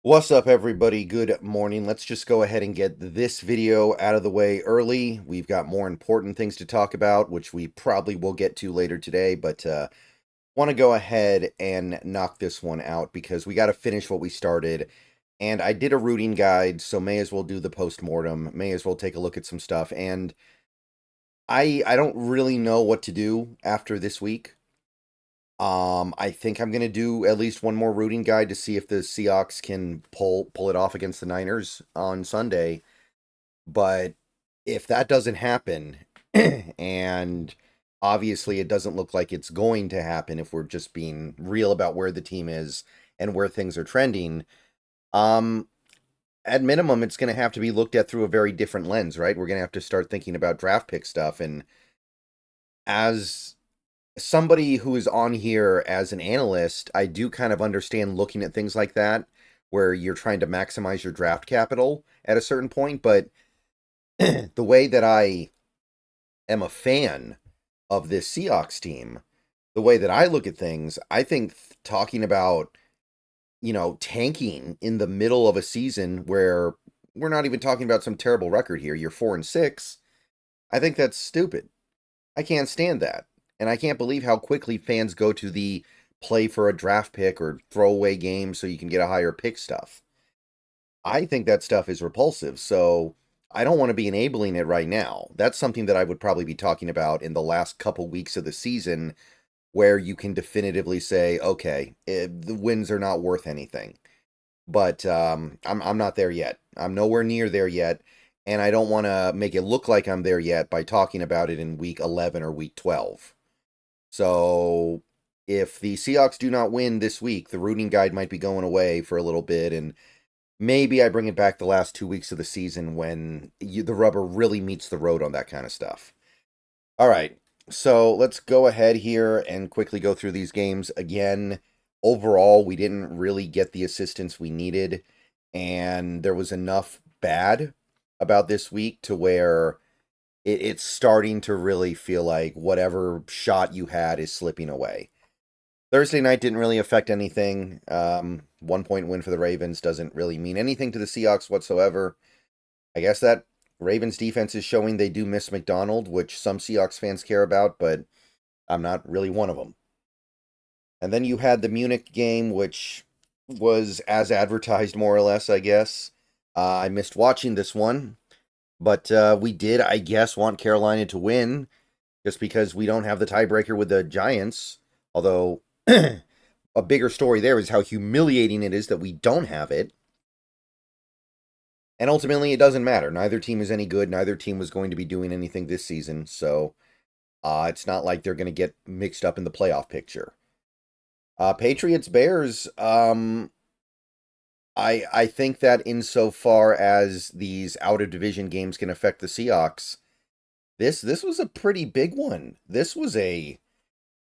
What's up, everybody? Good morning. Let's just go ahead and get this video out of the way early. We've got more important things to talk about, which we probably will get to later today, but want to go ahead and knock this one out because we got to finish what we started. And I did a routing guide, so may as well do the post-mortem, may as well take a look at some stuff. And I don't really know what to do after this week. I think I'm gonna do at least one more routing guide to see if the Seahawks can pull it off against the Niners on Sunday. But if that doesn't happen, and obviously it doesn't look like it's going to happen if we're just being real about where the team is and where things are trending, um, at minimum it's gonna have to be looked at through a very different lens, right? We're gonna have to start thinking about draft pick stuff, and as somebody who is on here as an analyst, I do kind of understand looking at things like that, where you're trying to maximize your draft capital at a certain point. But the way that I am a fan of this Seahawks team, the way that I look at things, I think talking about, tanking in the middle of a season where we're not even talking about some terrible record here, you're 4-6, I think that's stupid. I can't stand that. And I can't believe how quickly fans go to the play for a draft pick or throwaway game so you can get a higher pick stuff. I think that stuff is repulsive, so I don't want to be enabling it right now. That's something that I would probably be talking about in the last couple weeks of the season where you can definitively say, okay, the wins are not worth anything. But I'm not there yet. I'm nowhere near there yet, and I don't want to make it look like I'm there yet by talking about it in week 11 or week 12. So if the Seahawks do not win this week, the rooting guide might be going away for a little bit, and maybe I bring it back the last 2 weeks of the season when the rubber really meets the road on that kind of stuff. All right, so let's go ahead here and quickly go through these games again. Overall, we didn't really get the assistance we needed, and there was enough bad about this week to where it's starting to really feel like whatever shot you had is slipping away. Thursday night didn't really affect anything. 1 point win for the Ravens doesn't really mean anything to the Seahawks whatsoever. I guess that Ravens defense is showing they do miss McDonald, which some Seahawks fans care about, but I'm not really one of them. And then you had the Munich game, which was as advertised, more or less, I guess. I missed watching this one, but we did, I guess, want Carolina to win just because we don't have the tiebreaker with the Giants. Although a bigger story there is how humiliating it is that we don't have it. And ultimately, it doesn't matter. Neither team is any good. Neither team was going to be doing anything this season. So it's not like they're going to get mixed up in the playoff picture. Patriots Bears. I think that insofar as these out of division games can affect the Seahawks, this was a pretty big one. This was a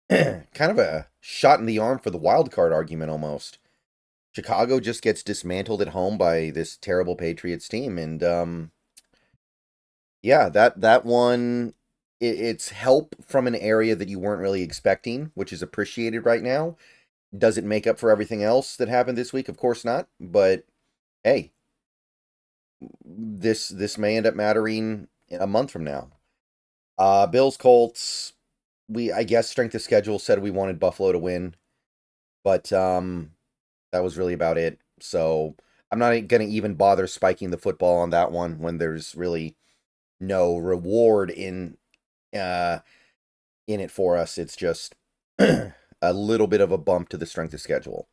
kind of a shot in the arm for the wild card argument almost. Chicago just gets dismantled at home by this terrible Patriots team, and yeah, that one, it's help from an area that you weren't really expecting, which is appreciated right now. Does it make up for everything else that happened this week? Of course not, but hey, this may end up mattering a month from now. Bills Colts. I guess strength of schedule said we wanted Buffalo to win, but that was really about it. So I'm not going to even bother spiking the football on that one when there's really no reward uh in it for us. It's just a little bit of a bump to the strength of schedule.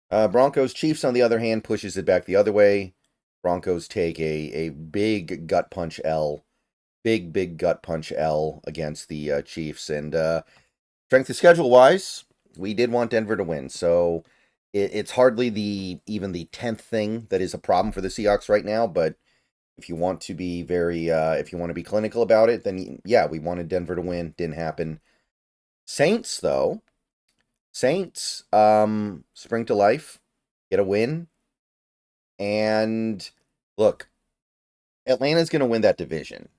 Broncos Chiefs, on the other hand, pushes it back the other way. Broncos take a big gut punch L. Big gut punch L against the Chiefs. And strength of schedule wise, we did want Denver to win. So it's hardly even the 10th thing that is a problem for the Seahawks right now. But if you want to be if you want to be clinical about it, then yeah, we wanted Denver to win. Didn't happen. Saints, though. Saints, spring to life, get a win. And look, Atlanta's going to win that division.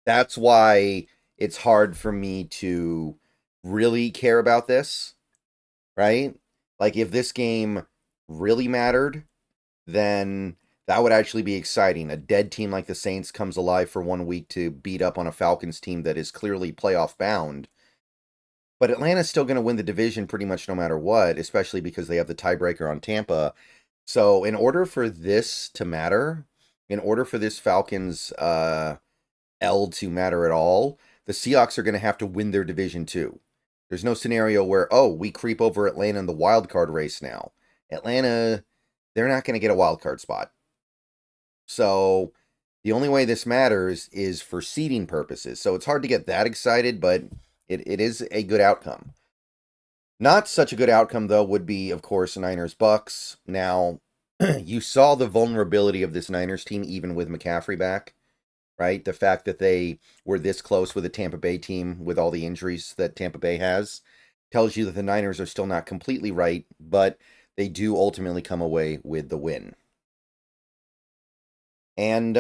That's why it's hard for me to really care about this, right? Like, if this game really mattered, then that would actually be exciting. A dead team like the Saints comes alive for 1 week to beat up on a Falcons team that is clearly playoff bound. But Atlanta's still going to win the division pretty much no matter what, especially because they have the tiebreaker on Tampa. So in order for this to matter, in order for this Falcons L to matter at all, the Seahawks are going to have to win their division too. There's no scenario where, oh, we creep over Atlanta in the wild card race now. Atlanta, they're not going to get a wild card spot. So the only way this matters is for seeding purposes. So it's hard to get that excited, but it is a good outcome. Not such a good outcome, though, would be, of course, Niners-Bucks. Now, you saw the vulnerability of this Niners team even with McCaffrey back, right? The fact that they were this close with a Tampa Bay team with all the injuries that Tampa Bay has tells you that the Niners are still not completely right, but they do ultimately come away with the win. And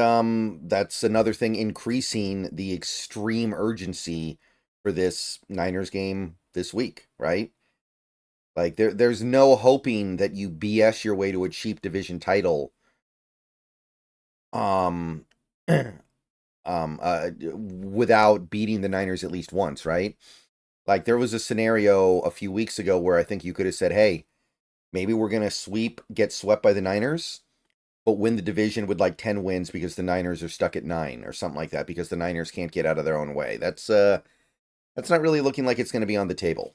that's another thing increasing the extreme urgency for this Niners game this week, right? Like there's no hoping that you BS your way to a cheap division title without beating the Niners at least once, right? Like there was a scenario a few weeks ago where I think you could have said, hey, maybe we're going to get swept by the Niners, but win the division with like 10 wins because the Niners are stuck at 9 or something like that because the Niners can't get out of their own way. That's not really looking like it's going to be on the table.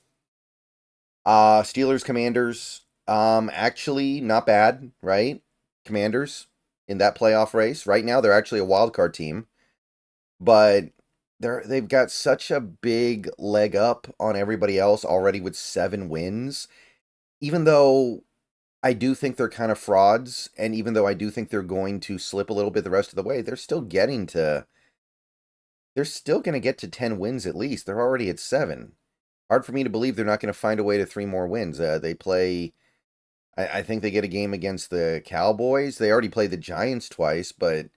Steelers, Commanders, actually not bad, right? Commanders in that playoff race. Right now, they're actually a wild card team, but they've got such a big leg up on everybody else already with 7 wins. Even though I do think they're kind of frauds, and even though I do think they're going to slip a little bit the rest of the way, they're still going to get to 10 wins at least. They're already at 7. Hard for me to believe they're not going to find a way to 3 more wins. They play, I think they get a game against the Cowboys. They already played the Giants twice, but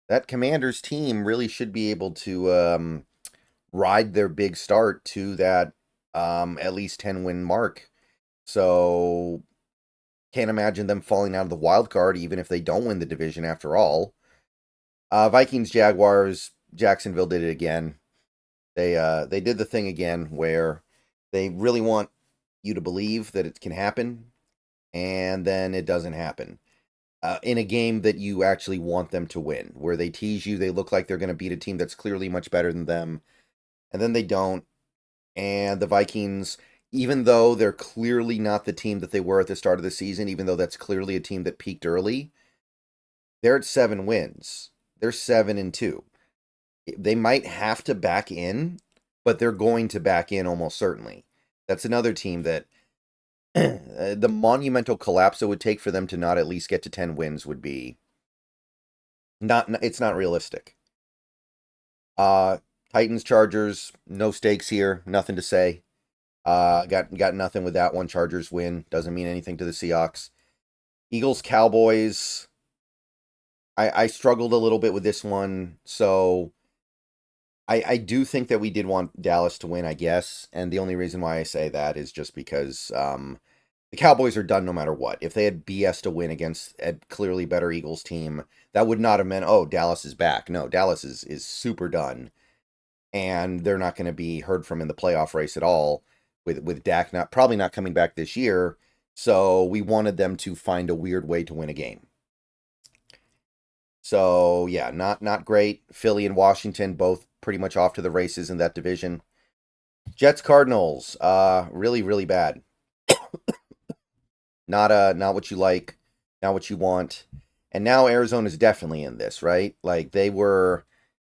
that Commanders team really should be able to ride their big start to that at least 10-win mark. So can't imagine them falling out of the wild card, even if they don't win the division after all. Vikings, Jaguars, Jacksonville did it again. They did the thing again where they really want you to believe that it can happen, and then it doesn't happen. In a game that you actually want them to win, where they tease you, they look like they're going to beat a team that's clearly much better than them, and then they don't. And the Vikings, even though they're clearly not the team that they were at the start of the season, even though that's clearly a team that peaked early, they're at 7 wins. They're 7-2. They might have to back in, but they're going to back in almost certainly. That's another team that the monumental collapse it would take for them to not at least get to 10 wins would be it's not realistic. Titans, Chargers, no stakes here, nothing to say. Got nothing with that one. Chargers win, doesn't mean anything to the Seahawks. Eagles, Cowboys. I struggled a little bit with this one, so I do think that we did want Dallas to win, I guess, and the only reason why I say that is just because the Cowboys are done no matter what. If they had BS to win against a clearly better Eagles team, that would not have meant, oh, Dallas is back. No, Dallas is super done, and they're not going to be heard from in the playoff race at all, with Dak probably not coming back this year, so we wanted them to find a weird way to win a game. So, yeah, not great. Philly and Washington both pretty much off to the races in that division. Jets, Cardinals, really, really bad. Not what you like, not what you want. And now Arizona's definitely in this, right? Like, they were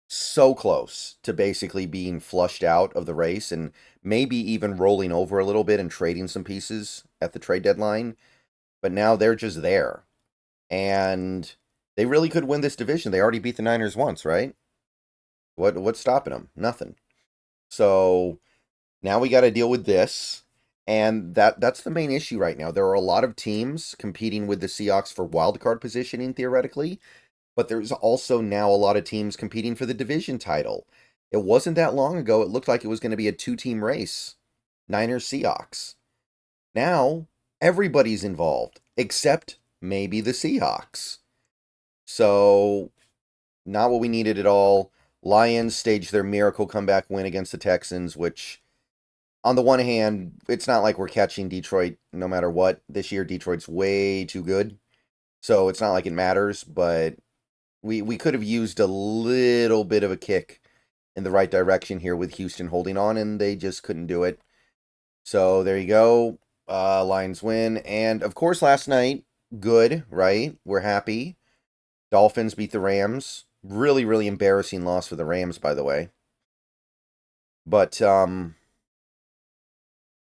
so close to basically being flushed out of the race and maybe even rolling over a little bit and trading some pieces at the trade deadline. But now they're just there. And they really could win this division. They already beat the Niners once, right? What's stopping them? Nothing. So now we got to deal with this, and that's the main issue right now. There are a lot of teams competing with the Seahawks for wildcard positioning theoretically, but there's also now a lot of teams competing for the division title. It wasn't that long ago. It looked like it was going to be a 2-team race, Niners, Seahawks. Now everybody's involved except maybe the Seahawks. So, not what we needed at all. Lions staged their miracle comeback win against the Texans, which, on the one hand, it's not like we're catching Detroit no matter what. This year, Detroit's way too good. So, it's not like it matters, but we could have used a little bit of a kick in the right direction here with Houston holding on, and they just couldn't do it. So, there you go. Lions win. And, of course, last night, good, right? We're happy. Dolphins beat the Rams. Really, really embarrassing loss for the Rams, by the way. But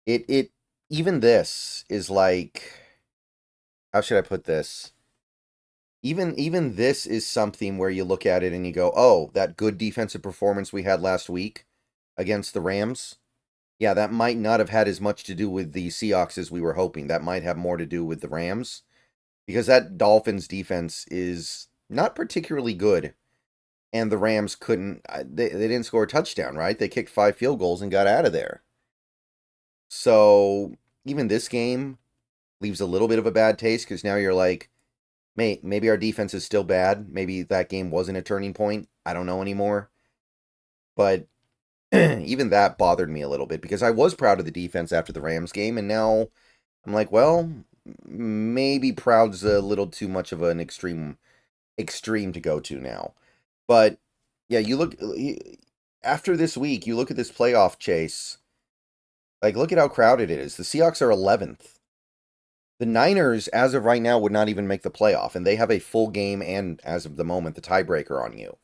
it even this is like, how should I put this? Even this is something where you look at it and you go, oh, that good defensive performance we had last week against the Rams. Yeah, that might not have had as much to do with the Seahawks as we were hoping. That might have more to do with the Rams. Because that Dolphins defense is not particularly good. And the Rams couldn't, they didn't score a touchdown, right? They kicked 5 field goals and got out of there. So even this game leaves a little bit of a bad taste because now you're like, mate, maybe our defense is still bad. Maybe that game wasn't a turning point. I don't know anymore. But even that bothered me a little bit because I was proud of the defense after the Rams game. And now I'm like, well, maybe proud's a little too much of an extreme to go to now. But yeah, you look after this week, you look at this playoff chase. Like, look at how crowded it is. The Seahawks are 11th. The Niners, as of right now, would not even make the playoff, and they have a full game and, as of the moment, the tiebreaker on you.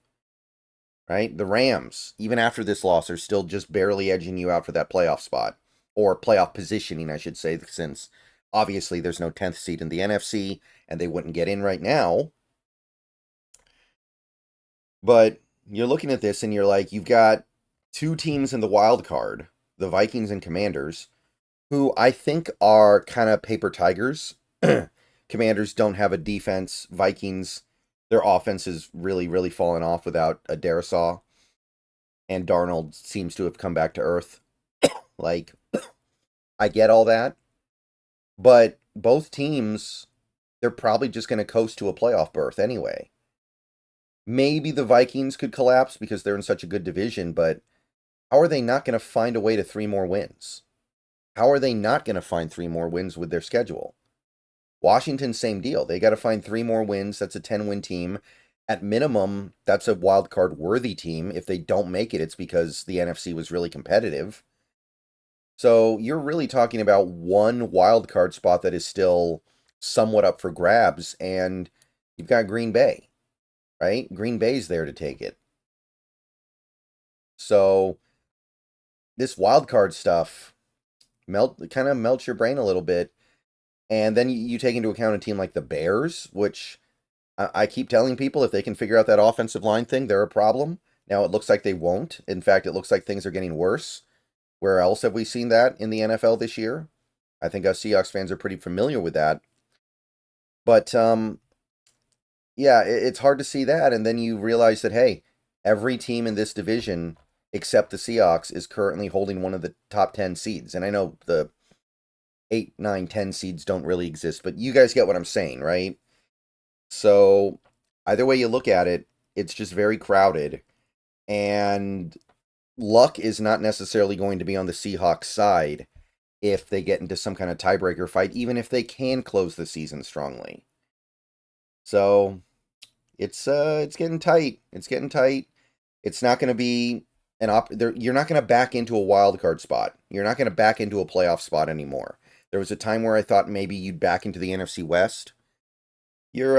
Right? The Rams, even after this loss, are still just barely edging you out for that playoff spot. Or playoff positioning, I should say, since obviously there's no 10th seed in the NFC, and they wouldn't get in right now. But you're looking at this and you're like, you've got 2 teams in the wild card, the Vikings and Commanders, who I think are kind of paper tigers. Commanders don't have a defense. Vikings, their offense is really, really fallen off without a Darisaw. And Darnold seems to have come back to earth. Like, I get all that. But both teams, they're probably just going to coast to a playoff berth anyway. Maybe the Vikings could collapse because they're in such a good division, but how are they not going to find a way to 3 more wins? How are they not going to find 3 more wins with their schedule? Washington, same deal. They got to find 3 more wins. That's a 10-win team. At minimum, that's a wild card worthy team. If they don't make it, it's because the NFC was really competitive. So you're really talking about one wild card spot that is still somewhat up for grabs, and you've got Green Bay. Right? Green Bay's there to take it. So this wild card stuff kind of melts your brain a little bit. And then you take into account a team like the Bears, which I keep telling people if they can figure out that offensive line thing, they're a problem. Now it looks like they won't. In fact, it looks like things are getting worse. Where else have we seen that in the NFL this year? I think us Seahawks fans are pretty familiar with that. But yeah, it's hard to see that. And then you realize that, hey, every team in this division, except the Seahawks, is currently holding one of the top 10 seeds. And I know the 8, 9, 10 seeds don't really exist, but you guys get what I'm saying, right? So either way you look at it, it's just very crowded. And luck is not necessarily going to be on the Seahawks side if they get into some kind of tiebreaker fight, even if they can close the season strongly. So it's getting tight. It's getting tight. It's not going to be you're not going to back into a wild card spot. You're not going to back into a playoff spot anymore. There was a time where I thought maybe you'd back into the NFC West. You're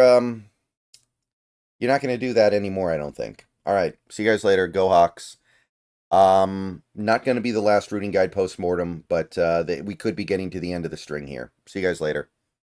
not going to do that anymore, I don't think. All right, see you guys later. Go Hawks. Not going to be the last rooting guide post-mortem, but we could be getting to the end of the string here. See you guys later.